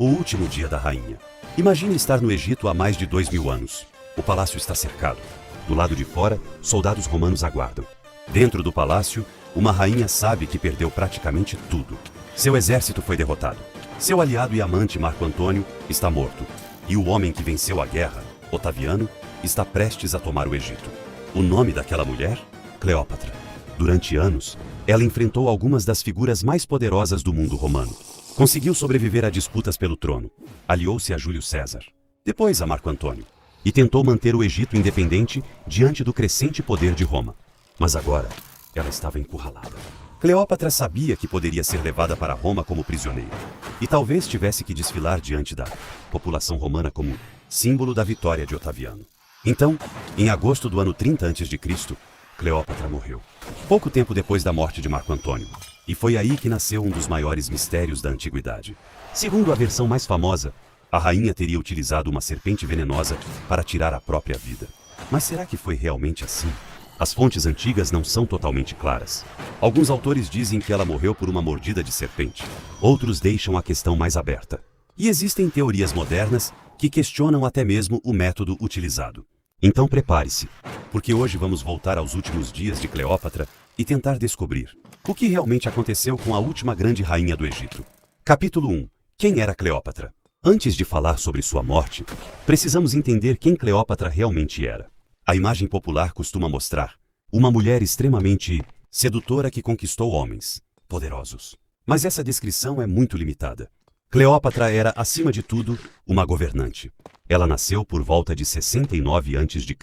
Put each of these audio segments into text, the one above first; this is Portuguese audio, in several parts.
O último dia da rainha. Imagine estar no Egito há mais de 2000 anos. O palácio está cercado. Do lado de fora, soldados romanos aguardam. Dentro do palácio, uma rainha sabe que perdeu praticamente tudo. Seu exército foi derrotado. Seu aliado e amante Marco Antônio está morto. E o homem que venceu a guerra, Otaviano, está prestes a tomar o Egito. O nome daquela mulher? Cleópatra. Durante anos, ela enfrentou algumas das figuras mais poderosas do mundo romano. Conseguiu sobreviver a disputas pelo trono. Aliou-se a Júlio César, depois a Marco Antônio, e tentou manter o Egito independente diante do crescente poder de Roma. Mas agora, ela estava encurralada. Cleópatra sabia que poderia ser levada para Roma como prisioneira, e talvez tivesse que desfilar diante da população romana como símbolo da vitória de Otaviano. Então, em agosto do ano 30 a.C., Cleópatra morreu, pouco tempo depois da morte de Marco Antônio. E foi aí que nasceu um dos maiores mistérios da antiguidade. Segundo a versão mais famosa, a rainha teria utilizado uma serpente venenosa para tirar a própria vida. Mas será que foi realmente assim? As fontes antigas não são totalmente claras. Alguns autores dizem que ela morreu por uma mordida de serpente. Outros deixam a questão mais aberta. E existem teorias modernas que questionam até mesmo o método utilizado. Então prepare-se, porque hoje vamos voltar aos últimos dias de Cleópatra e tentar descobrir o que realmente aconteceu com a última grande rainha do Egito. Capítulo 1. Quem era Cleópatra? Antes de falar sobre sua morte, precisamos entender quem Cleópatra realmente era. A imagem popular costuma mostrar uma mulher extremamente sedutora que conquistou homens poderosos. Mas essa descrição é muito limitada. Cleópatra era, acima de tudo, uma governante. Ela nasceu por volta de 69 a.C.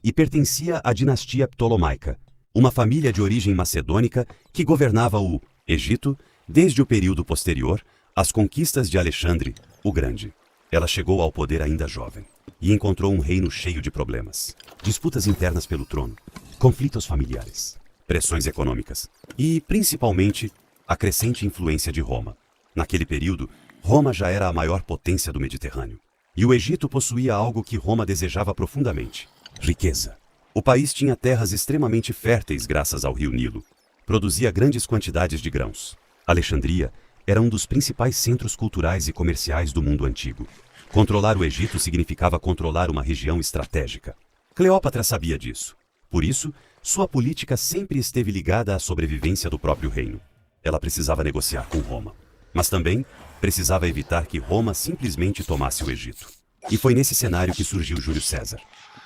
e pertencia à dinastia Ptolomaica, uma família de origem macedônica que governava o Egito desde o período posterior às conquistas de Alexandre o Grande. Ela chegou ao poder ainda jovem e encontrou um reino cheio de problemas, disputas internas pelo trono, conflitos familiares, pressões econômicas e, principalmente, a crescente influência de Roma. Naquele período, Roma já era a maior potência do Mediterrâneo, e o Egito possuía algo que Roma desejava profundamente: riqueza. O país tinha terras extremamente férteis graças ao rio Nilo. Produzia grandes quantidades de grãos. Alexandria era um dos principais centros culturais e comerciais do mundo antigo. Controlar o Egito significava controlar uma região estratégica. Cleópatra sabia disso. Por isso, sua política sempre esteve ligada à sobrevivência do próprio reino. Ela precisava negociar com Roma, mas também precisava evitar que Roma simplesmente tomasse o Egito. E foi nesse cenário que surgiu Júlio César.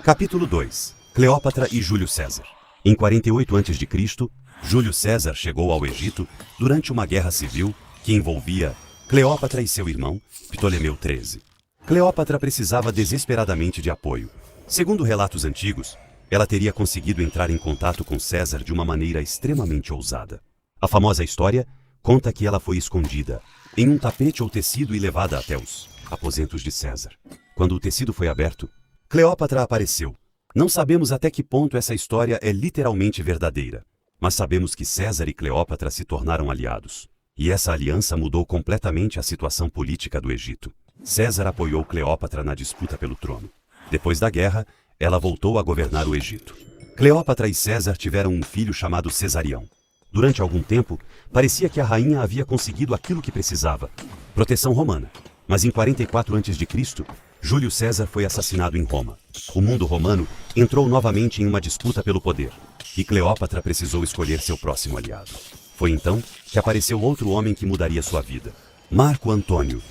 Capítulo 2. Cleópatra e Júlio César. Em 48 a.C., Júlio César chegou ao Egito durante uma guerra civil que envolvia Cleópatra e seu irmão, Ptolomeu XIII. Cleópatra precisava desesperadamente de apoio. Segundo relatos antigos, ela teria conseguido entrar em contato com César de uma maneira extremamente ousada. A famosa história conta que ela foi escondida em um tapete ou tecido e levada até os aposentos de César. Quando o tecido foi aberto, Cleópatra apareceu. Não sabemos até que ponto essa história é literalmente verdadeira, mas sabemos que César e Cleópatra se tornaram aliados. E essa aliança mudou completamente a situação política do Egito. César apoiou Cleópatra na disputa pelo trono. Depois da guerra, ela voltou a governar o Egito. Cleópatra e César tiveram um filho chamado Cesarião. Durante algum tempo, parecia que a rainha havia conseguido aquilo que precisava: proteção romana. Mas em 44 a.C., Júlio César foi assassinado em Roma. O mundo romano entrou novamente em uma disputa pelo poder, e Cleópatra precisou escolher seu próximo aliado. Foi então que apareceu outro homem que mudaria sua vida: Marco Antônio.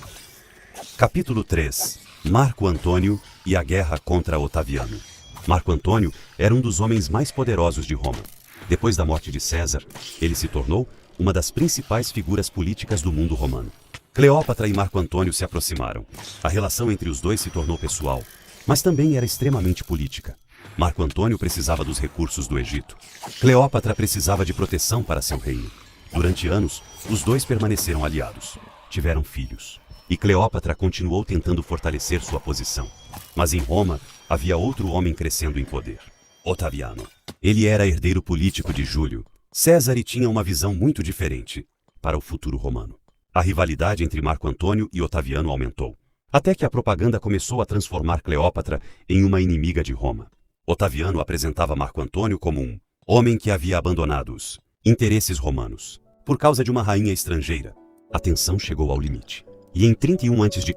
Capítulo 3. Marco Antônio e a guerra contra Otaviano. Marco Antônio era um dos homens mais poderosos de Roma. Depois da morte de César, ele se tornou uma das principais figuras políticas do mundo romano. Cleópatra e Marco Antônio se aproximaram. A relação entre os dois se tornou pessoal, mas também era extremamente política. Marco Antônio precisava dos recursos do Egito. Cleópatra precisava de proteção para seu reino. Durante anos, os dois permaneceram aliados. Tiveram filhos. E Cleópatra continuou tentando fortalecer sua posição. Mas em Roma, havia outro homem crescendo em poder: Otaviano. Ele era herdeiro político de Júlio César e tinha uma visão muito diferente para o futuro romano. A rivalidade entre Marco Antônio e Otaviano aumentou, até que a propaganda começou a transformar Cleópatra em uma inimiga de Roma. Otaviano apresentava Marco Antônio como um homem que havia abandonado os interesses romanos por causa de uma rainha estrangeira. A tensão chegou ao limite. E em 31 a.C.,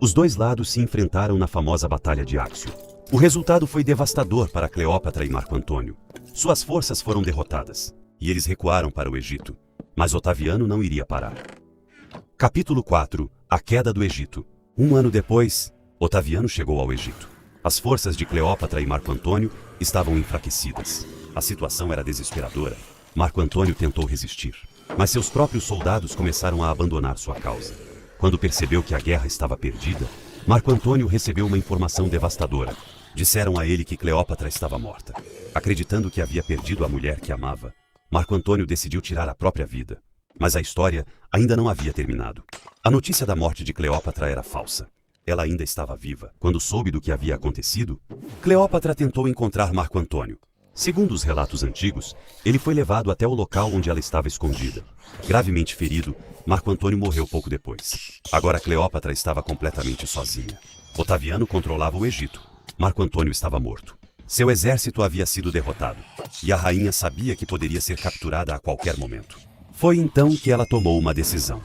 os dois lados se enfrentaram na famosa Batalha de Áxio. O resultado foi devastador para Cleópatra e Marco Antônio. Suas forças foram derrotadas, e eles recuaram para o Egito. Mas Otaviano não iria parar. Capítulo 4. A queda do Egito. 1 ano depois, Otaviano chegou ao Egito. As forças de Cleópatra e Marco Antônio estavam enfraquecidas. A situação era desesperadora. Marco Antônio tentou resistir, mas seus próprios soldados começaram a abandonar sua causa. Quando percebeu que a guerra estava perdida, Marco Antônio recebeu uma informação devastadora. Disseram a ele que Cleópatra estava morta. Acreditando que havia perdido a mulher que amava, Marco Antônio decidiu tirar a própria vida. Mas a história ainda não havia terminado. A notícia da morte de Cleópatra era falsa. Ela ainda estava viva. Quando soube do que havia acontecido, Cleópatra tentou encontrar Marco Antônio. Segundo os relatos antigos, ele foi levado até o local onde ela estava escondida. Gravemente ferido, Marco Antônio morreu pouco depois. Agora Cleópatra estava completamente sozinha. Otaviano controlava o Egito. Marco Antônio estava morto. Seu exército havia sido derrotado, e a rainha sabia que poderia ser capturada a qualquer momento. Foi então que ela tomou uma decisão.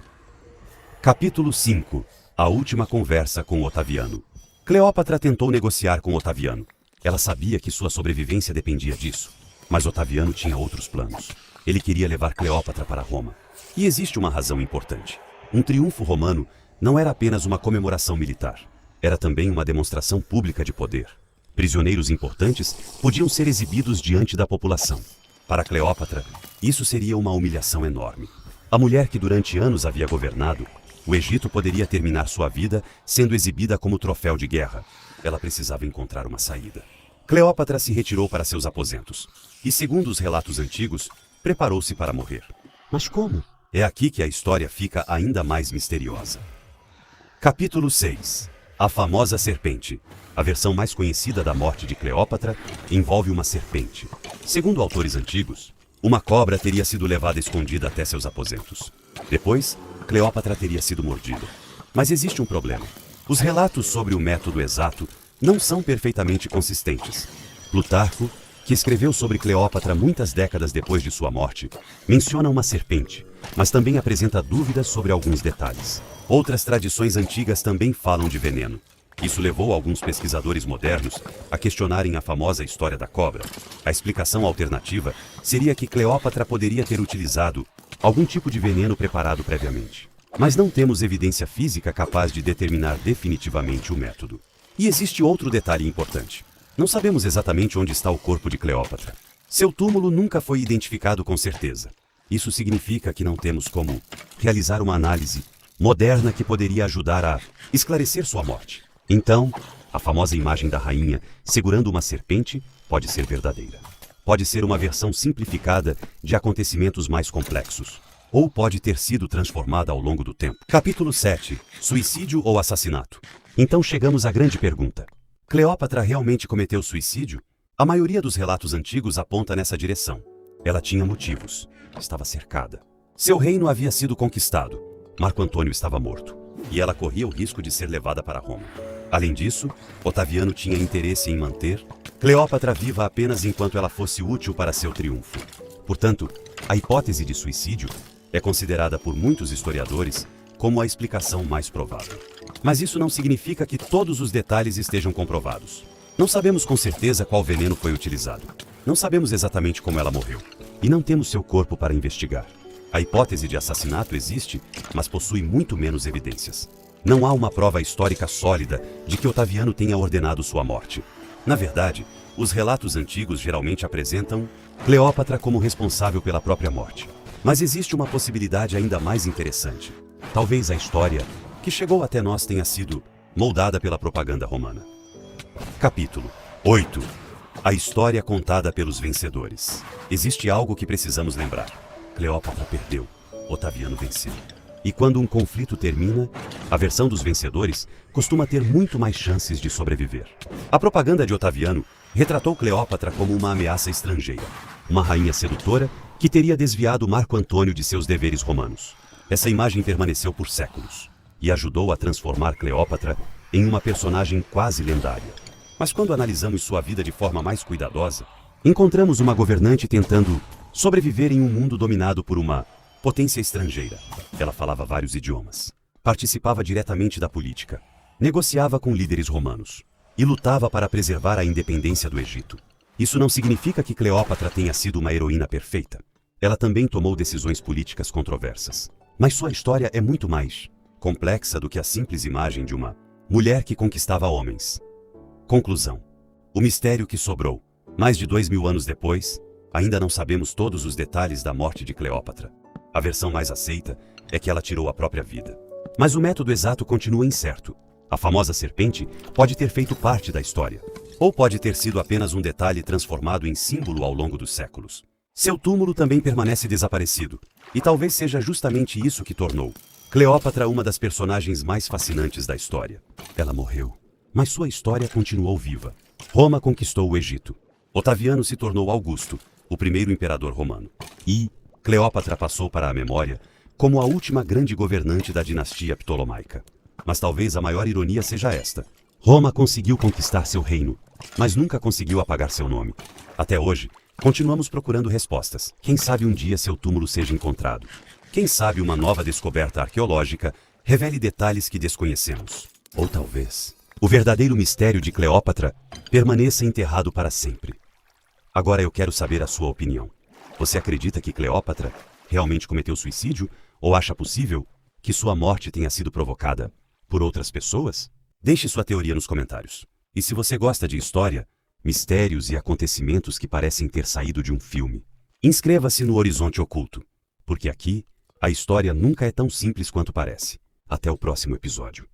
Capítulo 5. A última conversa com Otaviano. Cleópatra tentou negociar com Otaviano. Ela sabia que sua sobrevivência dependia disso. Mas Otaviano tinha outros planos. Ele queria levar Cleópatra para Roma. E existe uma razão importante. Um triunfo romano não era apenas uma comemoração militar. Era também uma demonstração pública de poder. Prisioneiros importantes podiam ser exibidos diante da população. Para Cleópatra, isso seria uma humilhação enorme. A mulher que durante anos havia governado, o Egito poderia terminar sua vida sendo exibida como troféu de guerra. Ela precisava encontrar uma saída. Cleópatra se retirou para seus aposentos e, segundo os relatos antigos, preparou-se para morrer. Mas como? É aqui que a história fica ainda mais misteriosa. Capítulo 6. A famosa serpente. A versão mais conhecida da morte de Cleópatra envolve uma serpente. Segundo autores antigos, uma cobra teria sido levada escondida até seus aposentos. Depois, Cleópatra teria sido mordida. Mas existe um problema. Os relatos sobre o método exato não são perfeitamente consistentes. Plutarco, que escreveu sobre Cleópatra muitas décadas depois de sua morte, menciona uma serpente, mas também apresenta dúvidas sobre alguns detalhes. Outras tradições antigas também falam de veneno. Isso levou alguns pesquisadores modernos a questionarem a famosa história da cobra. A explicação alternativa seria que Cleópatra poderia ter utilizado algum tipo de veneno preparado previamente. Mas não temos evidência física capaz de determinar definitivamente o método. E existe outro detalhe importante. Não sabemos exatamente onde está o corpo de Cleópatra. Seu túmulo nunca foi identificado com certeza. Isso significa que não temos como realizar uma análise moderna que poderia ajudar a esclarecer sua morte. Então, a famosa imagem da rainha segurando uma serpente pode ser verdadeira. Pode ser uma versão simplificada de acontecimentos mais complexos. Ou pode ter sido transformada ao longo do tempo. Capítulo 7. Suicídio ou assassinato? Então chegamos à grande pergunta. Cleópatra realmente cometeu suicídio? A maioria dos relatos antigos aponta nessa direção. Ela tinha motivos. Estava cercada. Seu reino havia sido conquistado. Marco Antônio estava morto. E ela corria o risco de ser levada para Roma. Além disso, Otaviano tinha interesse em manter Cleópatra viva apenas enquanto ela fosse útil para seu triunfo. Portanto, a hipótese de suicídio é considerada por muitos historiadores como a explicação mais provável. Mas isso não significa que todos os detalhes estejam comprovados. Não sabemos com certeza qual veneno foi utilizado. Não sabemos exatamente como ela morreu. E não temos seu corpo para investigar. A hipótese de assassinato existe, mas possui muito menos evidências. Não há uma prova histórica sólida de que Otaviano tenha ordenado sua morte. Na verdade, os relatos antigos geralmente apresentam Cleópatra como responsável pela própria morte. Mas existe uma possibilidade ainda mais interessante. Talvez a história que chegou até nós tenha sido moldada pela propaganda romana. Capítulo 8. A história contada pelos vencedores. Existe algo que precisamos lembrar. Cleópatra perdeu, Otaviano venceu. E quando um conflito termina, a versão dos vencedores costuma ter muito mais chances de sobreviver. A propaganda de Otaviano retratou Cleópatra como uma ameaça estrangeira, uma rainha sedutora que teria desviado Marco Antônio de seus deveres romanos. Essa imagem permaneceu por séculos e ajudou a transformar Cleópatra em uma personagem quase lendária. Mas quando analisamos sua vida de forma mais cuidadosa, encontramos uma governante tentando sobreviver em um mundo dominado por uma potência estrangeira. Ela falava vários idiomas. Participava diretamente da política, negociava com líderes romanos e lutava para preservar a independência do Egito. Isso não significa que Cleópatra tenha sido uma heroína perfeita. Ela também tomou decisões políticas controversas. Mas sua história é muito mais complexa do que a simples imagem de uma mulher que conquistava homens. Conclusão. O mistério que sobrou. Mais de 2000 anos depois, ainda não sabemos todos os detalhes da morte de Cleópatra. A versão mais aceita é que ela tirou a própria vida. Mas o método exato continua incerto. A famosa serpente pode ter feito parte da história, ou pode ter sido apenas um detalhe transformado em símbolo ao longo dos séculos. Seu túmulo também permanece desaparecido, e talvez seja justamente isso que tornou Cleópatra uma das personagens mais fascinantes da história. Ela morreu, mas sua história continuou viva. Roma conquistou o Egito. Otaviano se tornou Augusto, o primeiro imperador romano. E Cleópatra passou para a memória como a última grande governante da dinastia ptolomaica. Mas talvez a maior ironia seja esta. Roma conseguiu conquistar seu reino, mas nunca conseguiu apagar seu nome. Até hoje, continuamos procurando respostas. Quem sabe um dia seu túmulo seja encontrado. Quem sabe uma nova descoberta arqueológica revele detalhes que desconhecemos. Ou talvez o verdadeiro mistério de Cleópatra permaneça enterrado para sempre. Agora eu quero saber a sua opinião. Você acredita que Cleópatra realmente cometeu suicídio ou acha possível que sua morte tenha sido provocada por outras pessoas? Deixe sua teoria nos comentários. E se você gosta de história, mistérios e acontecimentos que parecem ter saído de um filme, inscreva-se no Horizonte Oculto, porque aqui a história nunca é tão simples quanto parece. Até o próximo episódio.